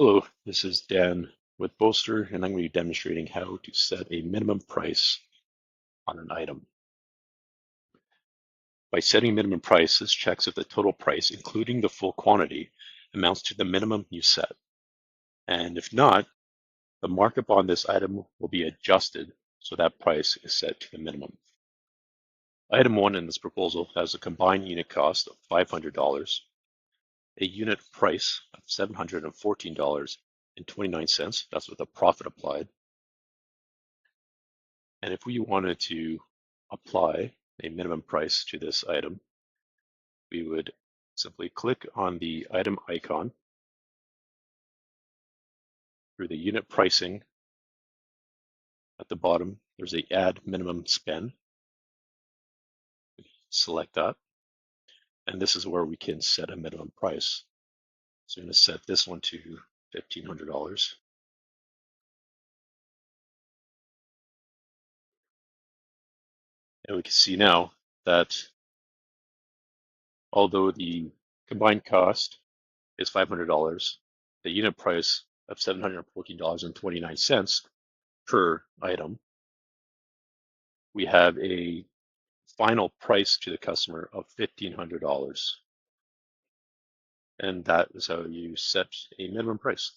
Hello, this is Dan with Bolster, and I'm going to be demonstrating how to set a minimum price on an item. By setting minimum price, this checks if the total price, including the full quantity, amounts to the minimum you set. And if not, the markup on this item will be adjusted so that price is set to the minimum. Item 1 in this proposal has a combined unit cost of $500, a unit price of $714.29, that's with a profit applied. And if we wanted to apply a minimum price to this item, we would simply click on the item icon through the unit pricing at the bottom. There's a add minimum spend. Select that. And this is where we can set a minimum price. So I'm going to set this one to $1,500. And we can see now that although the combined cost is $500, the unit price of $714.29 per item, we have a final price to the customer of $1,500. And that is how you set a minimum price.